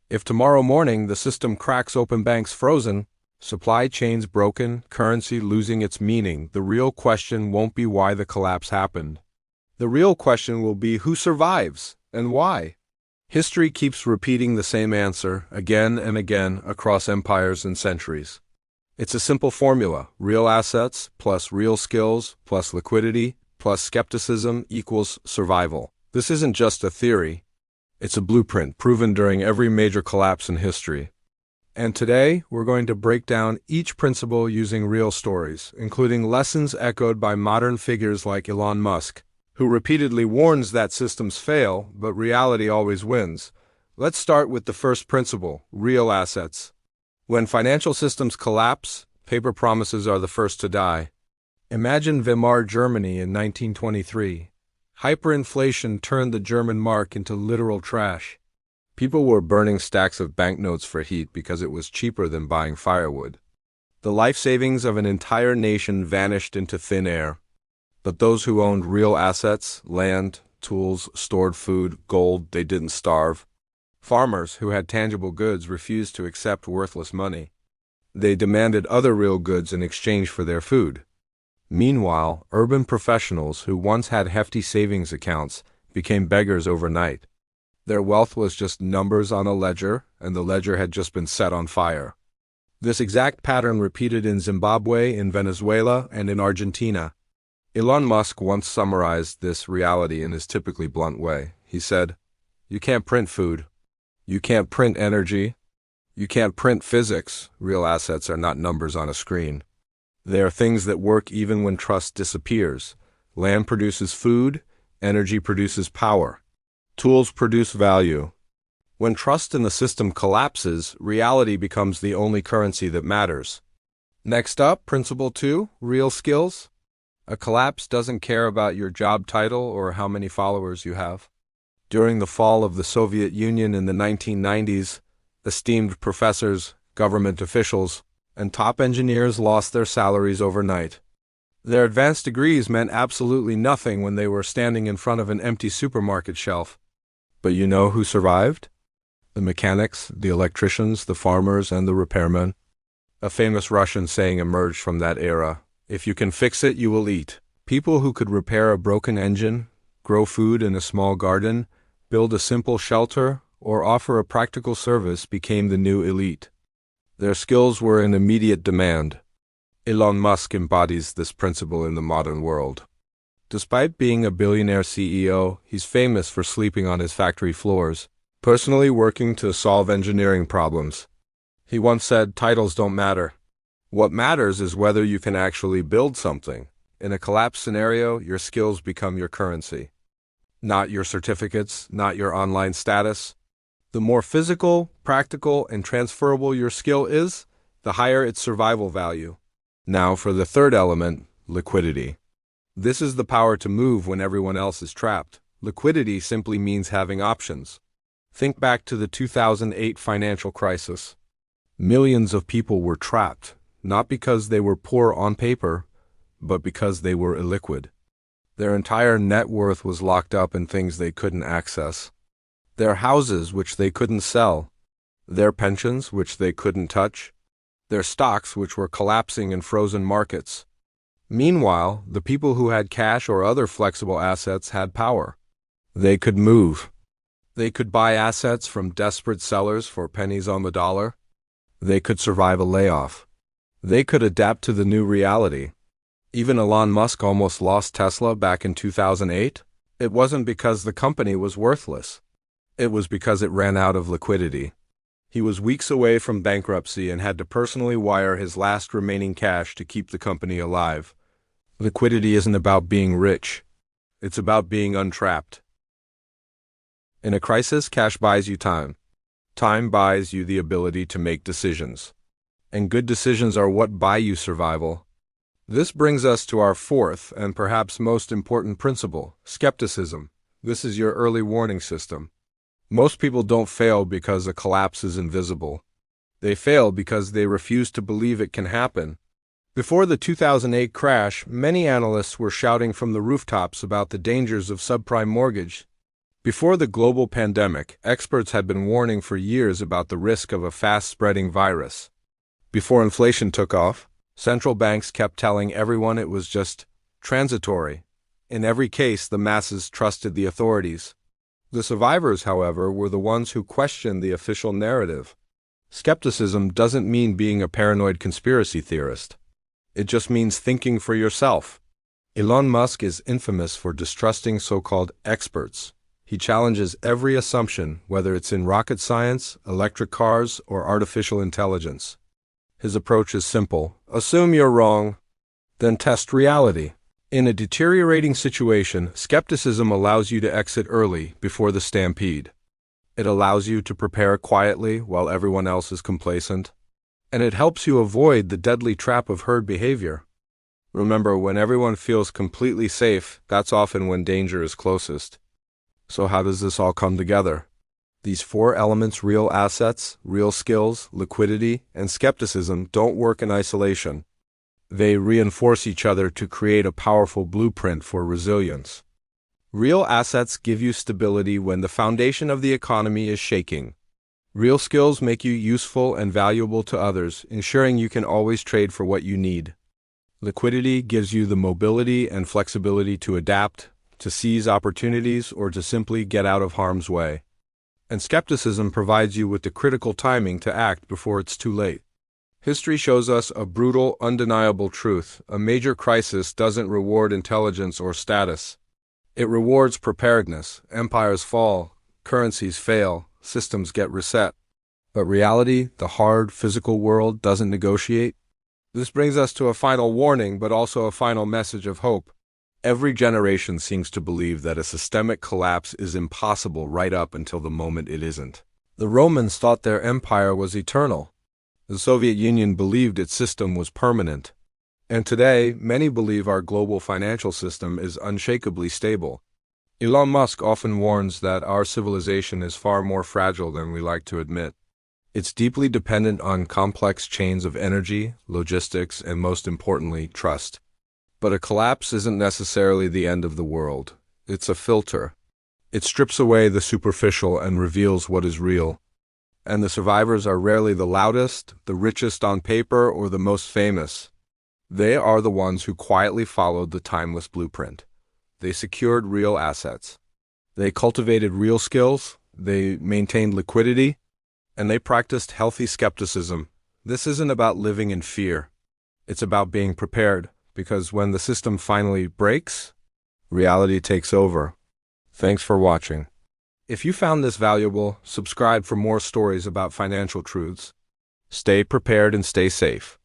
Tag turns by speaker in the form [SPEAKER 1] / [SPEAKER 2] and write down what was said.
[SPEAKER 1] If tomorrow morning the system cracks, open banks frozen, supply chains broken, currency losing its meaning, the real question won't be why the collapse happened. The real question will be who survives and why. History keeps repeating the same answer again and again across empires and centuries. It's a simple formula: real assets plus real skills plus liquidity plus skepticism equals survival. This isn't just a theory. It's a blueprint proven during every major collapse in history. And today, we're going to break down each principle using real stories, including lessons echoed by modern figures like Elon Musk, who repeatedly warns that systems fail, but reality always wins. Let's start with the first principle: real assets. When financial systems collapse, paper promises are the first to die. Imagine Weimar Germany in 1923. Hyperinflation turned the German mark into literal trash. People were burning stacks of banknotes for heat because it was cheaper than buying firewood. The life savings of an entire nation vanished into thin air. But those who owned real assets, land, tools, stored food, gold, they didn't starve. Farmers who had tangible goods refused to accept worthless money. They demanded other real goods in exchange for their food. Meanwhile, urban professionals who once had hefty savings accounts became beggars overnight. Their wealth was just numbers on a ledger, and the ledger had just been set on fire. This exact pattern repeated in Zimbabwe, in Venezuela, and in Argentina. Elon Musk once summarized this reality in his typically blunt way. He said, "You can't print food. You can't print energy. You can't print physics. Real assets are not numbers on a screen. They are things that work even when trust disappears. Land produces food. Energy produces power. Tools produce value. When trust in the system collapses, reality becomes the only currency that matters." Next up, principle 2, real skills. A collapse doesn't care about your job title or how many followers you have. During the fall of the Soviet Union in the 1990s, esteemed professors, government officials, and top engineers lost their salaries overnight. Their advanced degrees meant absolutely nothing when they were standing in front of an empty supermarket shelf. But you know who survived? The mechanics, the electricians, the farmers, and the repairmen. A famous Russian saying emerged from that era: "If you can fix it, you will eat." People who could repair a broken engine, grow food in a small garden, build a simple shelter, or offer a practical service became the new elite. Their skills were in immediate demand. Elon Musk embodies this principle in the modern world. Despite being a billionaire CEO, he's famous for sleeping on his factory floors, personally working to solve engineering problems. He once said, "Titles don't matter. What matters is whether you can actually build something. In a collapse scenario, your skills become your currency. Not your certificates, not your online status. The more physical, practical, and transferable your skill is, the higher its survival value." Now for the third element, liquidity. This is the power to move when everyone else is trapped. Liquidity simply means having options. Think back to the 2008 financial crisis. Millions of people were trapped, not because they were poor on paper, but because they were illiquid. Their entire net worth was locked up in things they couldn't access. Their houses, which they couldn't sell. Their pensions, which they couldn't touch. Their stocks, which were collapsing in frozen markets. Meanwhile, the people who had cash or other flexible assets had power. They could move. They could buy assets from desperate sellers for pennies on the dollar. They could survive a layoff. They could adapt to the new reality. Even Elon Musk almost lost Tesla back in 2008. It wasn't because the company was worthless. It was because it ran out of liquidity. He was weeks away from bankruptcy and had to personally wire his last remaining cash to keep the company alive. Liquidity isn't about being rich. It's about being untrapped. In a crisis, cash buys you time. Time buys you the ability to make decisions. And good decisions are what buy you survival. This brings us to our fourth and perhaps most important principle, skepticism. This is your early warning system. Most people don't fail because a collapse is invisible. They fail because they refuse to believe it can happen. Before the 2008 crash, many analysts were shouting from the rooftops about the dangers of subprime mortgage. Before the global pandemic, experts had been warning for years about the risk of a fast-spreading virus. Before inflation took off, central banks kept telling everyone it was just transitory. In every case, the masses trusted the authorities. The survivors, however, were the ones who questioned the official narrative. Skepticism doesn't mean being a paranoid conspiracy theorist. It just means thinking for yourself. Elon Musk is infamous for distrusting so-called experts. He challenges every assumption, whether it's in rocket science, electric cars, or artificial intelligence. His approach is simple. Assume you're wrong, then test reality. In a deteriorating situation, skepticism allows you to exit early before the stampede. It allows you to prepare quietly while everyone else is complacent. And it helps you avoid the deadly trap of herd behavior. Remember, when everyone feels completely safe, that's often when danger is closest. So how does this all come together? These four elements, real assets, real skills, liquidity, and skepticism, don't work in isolation. They reinforce each other to create a powerful blueprint for resilience. Real assets give you stability when the foundation of the economy is shaking. Real skills make you useful and valuable to others, ensuring you can always trade for what you need. Liquidity gives you the mobility and flexibility to adapt, to seize opportunities, or to simply get out of harm's way. And skepticism provides you with the critical timing to act before it's too late. History shows us a brutal, undeniable truth. A major crisis doesn't reward intelligence or status. It rewards preparedness. Empires fall, currencies fail, systems get reset. But reality, the hard, physical world, doesn't negotiate. This brings us to a final warning, but also a final message of hope. Every generation seems to believe that a systemic collapse is impossible right up until the moment it isn't. The Romans thought their empire was eternal. The Soviet Union believed its system was permanent. And today, many believe our global financial system is unshakably stable. Elon Musk often warns that our civilization is far more fragile than we like to admit. It's deeply dependent on complex chains of energy, logistics, and most importantly, trust. But a collapse isn't necessarily the end of the world. It's a filter. It strips away the superficial and reveals what is real. And the survivors are rarely the loudest, the richest on paper, or the most famous. They are the ones who quietly followed the timeless blueprint. They secured real assets. They cultivated real skills. They maintained liquidity. And they practiced healthy skepticism. This isn't about living in fear. It's about being prepared, because when the system finally breaks, reality takes over. Thanks for watching. If you found this valuable, subscribe for more stories about financial truths. Stay prepared and stay safe.